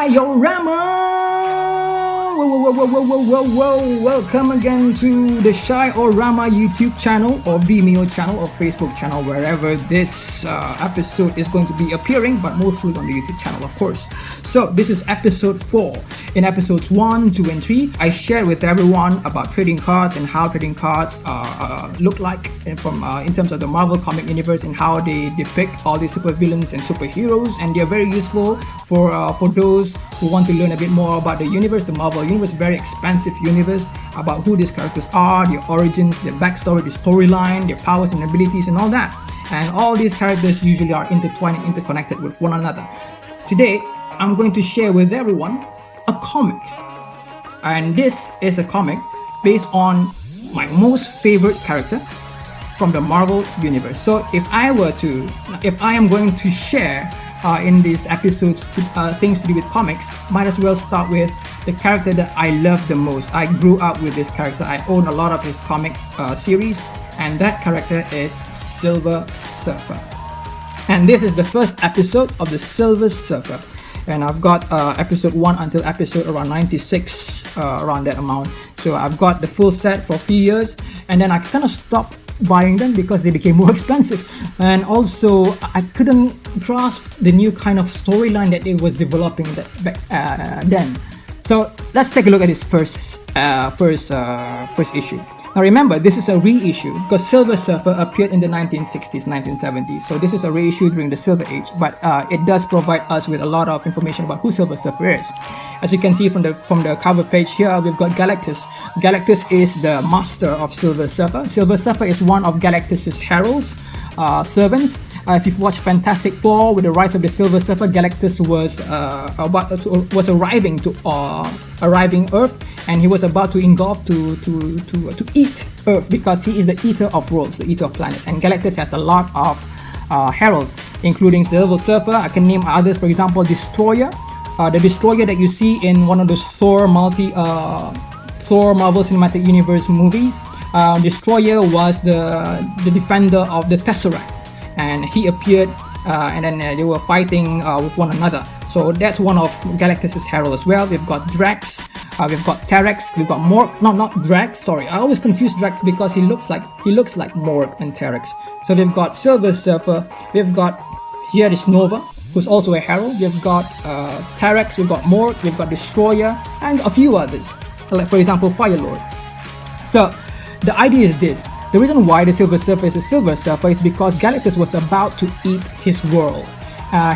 Shai-o-rama! Whoa. Welcome again to the Shai-o-rama YouTube channel or Vimeo channel or Facebook channel, wherever this episode is going to be appearing, but mostly on the YouTube channel, of course. So this is episode 4. In episodes 1, 2, and 3, I share with everyone about trading cards and how trading cards look like in terms of the Marvel comic universe and how they depict all these supervillains and superheroes, and they're very useful for those who want to learn a bit more about the universe, the Marvel universe, very expansive universe, about who these characters are, their origins, their backstory, the storyline, their powers and abilities and all that. And all these characters usually are intertwined and interconnected with one another. Today, I'm going to share with everyone a comic. And this is a comic based on my most favorite character from the Marvel universe. So if I am going to share in these episodes things to do with comics, might as well start with the character that I love the most. I grew up with this character. I own a lot of his comic series, and that character is Silver Surfer. And this is the first episode of the Silver Surfer. And I've got episode 1 until episode around 96, around that amount. So I've got the full set for a few years, and then I kind of stopped buying them because they became more expensive, and also I couldn't grasp the new kind of storyline that it was developing then. So let's take a look at this first issue. Now remember, this is a reissue because Silver Surfer appeared in the 1960s, 1970s. So this is a reissue during the Silver Age, but it does provide us with a lot of information about who Silver Surfer is. As you can see from the cover page here, we've got Galactus. Galactus is the master of Silver Surfer. Silver Surfer is one of Galactus's heralds, servants. If you've watched Fantastic Four with the Rise of the Silver Surfer, Galactus was arriving Earth, and he was about to engulf to eat Earth because he is the eater of worlds, the eater of planets. And Galactus has a lot of heralds, including Silver Surfer. I can name others, for example, Destroyer. The Destroyer that you see in one of the Thor Marvel Cinematic Universe movies. Destroyer was the defender of the Tesseract, and he appeared and then they were fighting with one another. So that's one of Galactus's heralds as well. We've got Drax, we've got Drax, we've got Morg. Not Drax. Sorry, I always confuse Drax because he looks like Morg and Drax. So we've got Silver Surfer. We've got here is Nova, who's also a herald. We've got Drax, we've got Morg, we've got Destroyer, and a few others, like for example Firelord. So the idea is this: the reason why the Silver Surfer is a Silver Surfer is because Galactus was about to eat his world.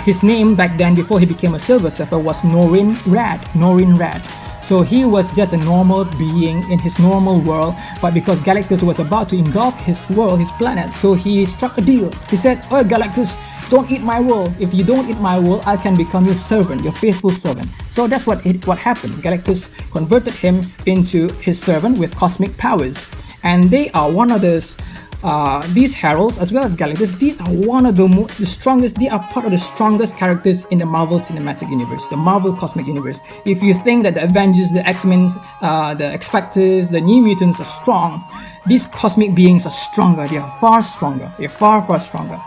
His name back then, before he became a Silver Surfer, was Norrin Radd. So he was just a normal being in his normal world, but because Galactus was about to engulf his world, his planet, so he struck a deal. He said, "Oh Galactus, don't eat my world. If you don't eat my world, I can become your servant, your faithful servant." So that's what happened. Galactus converted him into his servant with cosmic powers. And they are one of these heralds, as well as Galactus. These are one of the strongest. They are part of the strongest characters in the Marvel Cinematic Universe, the Marvel Cosmic Universe. If you think that the Avengers, the X-Men, the X-Factors, the New Mutants are strong, these cosmic beings are stronger. They are far stronger. They are far stronger.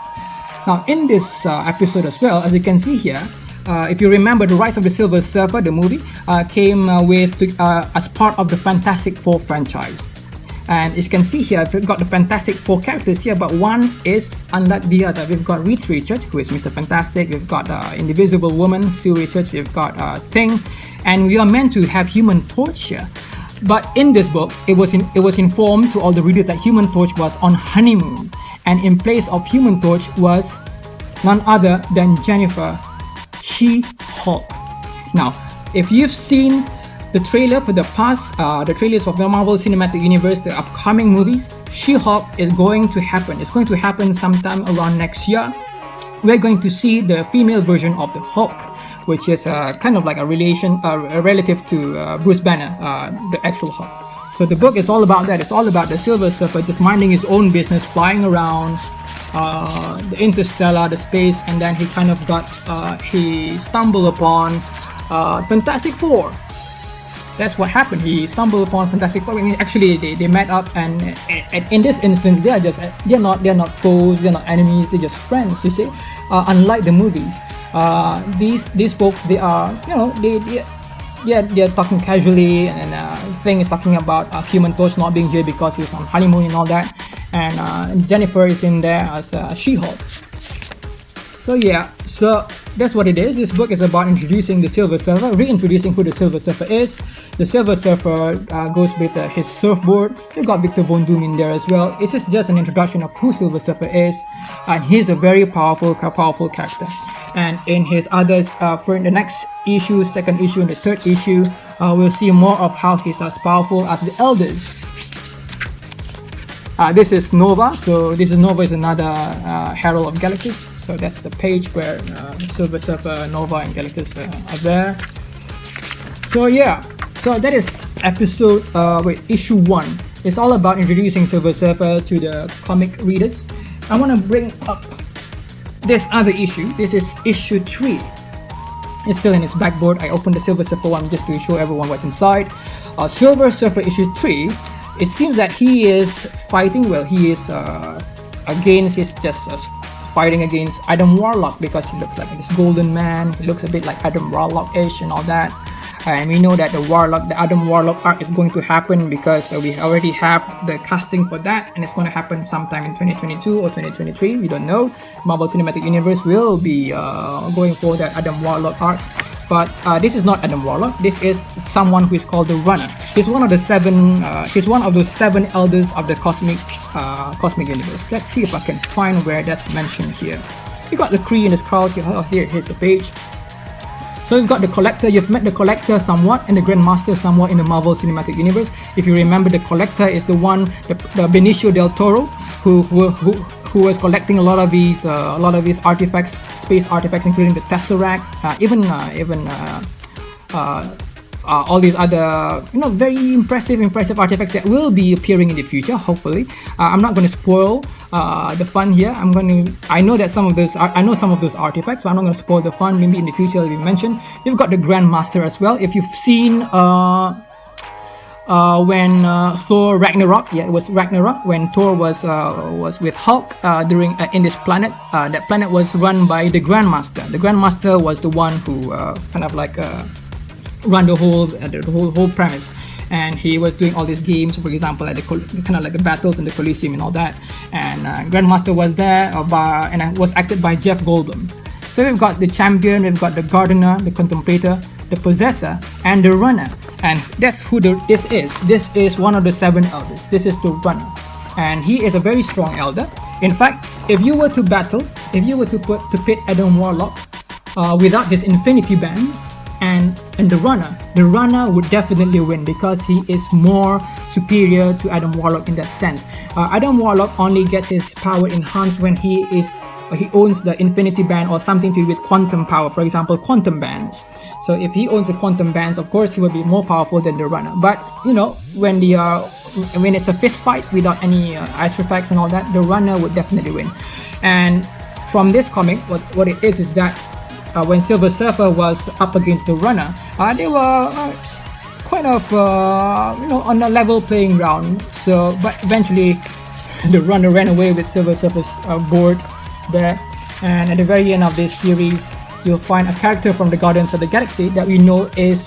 Now, in this episode as well, as you can see here, if you remember, the Rise of the Silver Surfer, the movie, came as part of the Fantastic Four franchise. And as you can see here, we've got the Fantastic Four characters here, but one is unlike the other. We've got Reed Richards, who is Mr. Fantastic. We've got Invisible Woman, Sue Richards. We've got Thing, and we are meant to have Human Torch here. But in this book, it was informed to all the readers that Human Torch was on honeymoon, and in place of Human Torch was none other than Jennifer, She-Hulk. Now, if you've seen the trailer for the trailers of the Marvel Cinematic Universe, the upcoming movies, She-Hulk is going to happen. It's going to happen sometime around next year. We're going to see the female version of the Hulk, which is kind of like a relative to Bruce Banner, the actual Hulk. So the book is all about that. It's all about the Silver Surfer just minding his own business, flying around the interstellar, the space, and then he kind of he stumbled upon Fantastic Four. That's what happened. He stumbled upon Fantastic Four. Actually, they met up, and in this instance, they're not foes, they're not enemies, they're just friends. You see, unlike the movies. These folks, they are, they're talking casually, and Thing is talking about Human Torch not being here because he's on honeymoon and all that, and Jennifer is in there as She-Hulk. So yeah, so that's what it is. This book is about introducing the Silver Surfer, reintroducing who the Silver Surfer is. The Silver Surfer goes with his surfboard. You've got Victor Von Doom in there as well. This is just an introduction of who Silver Surfer is, and he's a very powerful character. And in his others, for the next issue, second issue, and the third issue, we'll see more of how he's as powerful as the Elders. This is Nova. So Nova is another Herald of Galactus. So that's the page where Silver Surfer, Nova, and Galactus are there. So yeah, so that is issue 1. It's all about introducing Silver Surfer to the comic readers. I want to bring up this other issue. This is issue 3. It's still in its backboard. I opened the Silver Surfer one just to show everyone what's inside. Silver Surfer issue 3. It seems that he is fighting. Well, he is fighting against Adam Warlock, because he looks like this golden man. He looks a bit like Adam Warlock-ish and all that. And we know that the Adam Warlock arc is going to happen because we already have the casting for that, and it's going to happen sometime in 2022 or 2023. We don't know. Marvel Cinematic Universe will be going for that Adam Warlock arc. But this is not Adam Warlock. This is someone who is called the Runner. He's one of the seven. He's one of those 7 elders of the cosmic universe. Let's see if I can find where that's mentioned here. You got the Kree in the Skrulls. Here's the page. So you've got the Collector. You've met the Collector somewhat and the Grandmaster somewhat in the Marvel Cinematic Universe. If you remember, the Collector is the one, the Benicio del Toro, who was collecting a lot of these artifacts, space artifacts, including the Tesseract, even all these other very impressive artifacts that will be appearing in the future. Hopefully, I'm not going to spoil the fun here. I know some of those artifacts, so I'm not going to spoil the fun. Maybe in the future it'll be mentioned. You've got the Grandmaster as well. If you've seen when Thor Ragnarok, it was Ragnarok, when Thor was with Hulk during in this planet. That planet was run by the Grandmaster. The Grandmaster was the one who run the whole premise, and he was doing all these games, for example, like the battles in the Colosseum and all that. And Grandmaster was there, and was acted by Jeff Goldblum. So we've got the Champion, we've got the Gardener, the Contemplator, the Possessor, and the Runner. And that's who this is. This is one of the 7 elders. This is the Runner, and he is a very strong elder. In fact, if you were to pit Adam Warlock without his Infinity Bands and the Runner would definitely win, because he is more superior to Adam Warlock in that sense. Adam Warlock only gets his power enhanced when he owns the Infinity Band or something to do with quantum power, for example, quantum bands. So if he owns the quantum bands, of course he will be more powerful than the Runner. But when it's a fist fight without any artifacts and all that, the Runner would definitely win. And from this comic, what it is that when Silver Surfer was up against the Runner, they were kind of on a level playing ground. So, but eventually the Runner ran away with Silver Surfer's board there. And at the very end of this series, you'll find a character from the Guardians of the Galaxy that we know is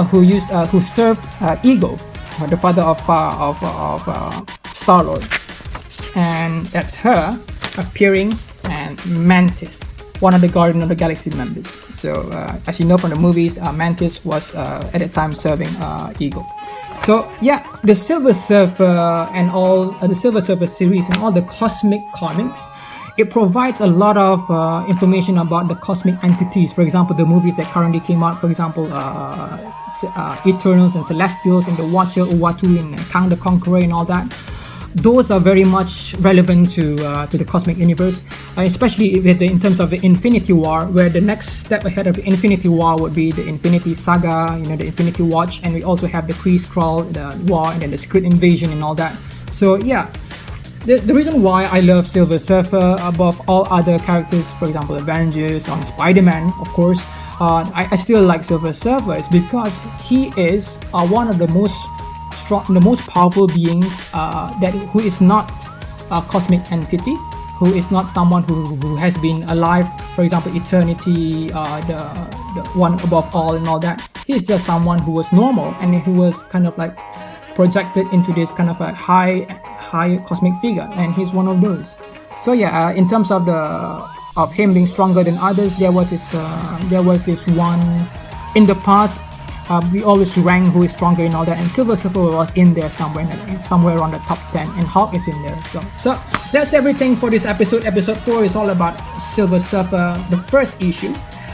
who served Ego, the father of Star-Lord, and that's her appearing, and Mantis, one of the Guardians of the Galaxy members. So as you know from the movies, Mantis was at the time serving Ego. So yeah, the Silver Surfer and all the Silver Surfer series and all the cosmic comics, it provides a lot of information about the cosmic entities. For example, the movies that currently came out, for example, Eternals and Celestials and the Watcher, Uatu and Kang the Conqueror and all that. Those are very much relevant to the cosmic universe, especially in terms of the Infinity War, where the next step ahead of the Infinity War would be the Infinity Saga, the Infinity Watch, and we also have the Kree-Skrull, the War, and then the Secret Invasion and all that. So yeah. The reason why I love Silver Surfer above all other characters, for example Avengers or Spider-Man, of course, I still like Silver Surfer is because he is one of the most powerful beings who is not a cosmic entity, who is not someone who has been alive for example, Eternity, the one above all and all that. He's just someone who was normal and who was kind of like projected into this kind of a high cosmic figure, and he's one of those. So yeah, in terms of him being stronger than others, there was this one in the past. We always rank who is stronger and all that, and Silver Surfer was in there somewhere around the top 10, and Hulk is in there as well. So that's everything for this episode. Episode 4 is all about Silver Surfer, the first issue.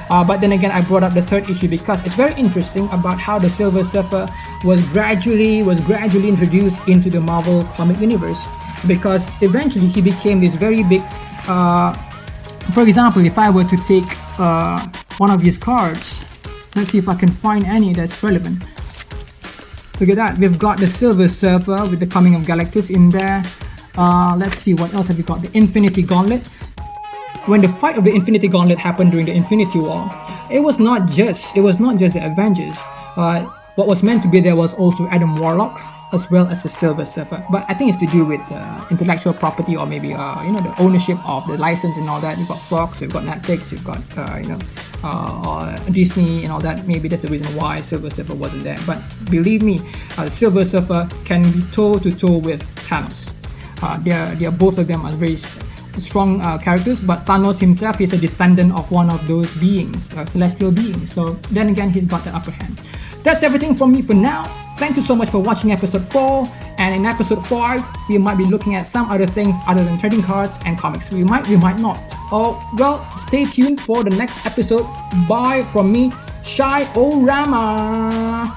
But then again, I brought up the third issue because it's very interesting about how the Silver Surfer was gradually introduced into the Marvel comic universe, because eventually he became this very big. For example, if I were to take one of his cards, let's see if I can find any that's relevant. Look at that, we've got the Silver Surfer with the coming of Galactus in there. Let's see, what else have we got? The Infinity Gauntlet. When the fight of the Infinity Gauntlet happened during the Infinity War, it was not just the Avengers. What was meant to be there was also Adam Warlock as well as the Silver Surfer. But I think it's to do with intellectual property, or maybe the ownership of the license and all that. You've got Fox, you've got Netflix, you've got Disney and all that. Maybe that's the reason why Silver Surfer wasn't there. But believe me, Silver Surfer can be toe to toe with Thanos. They are both of them are very strong characters, but Thanos himself is a descendant of one of those beings, celestial beings. So then again, he's got the upper hand. That's everything from me for now. Thank you so much for watching episode 4, and in episode 5 we might be looking at some other things other than trading cards and comics. We might not. Oh well, stay tuned for the next episode. Bye from me, Shai-o-rama.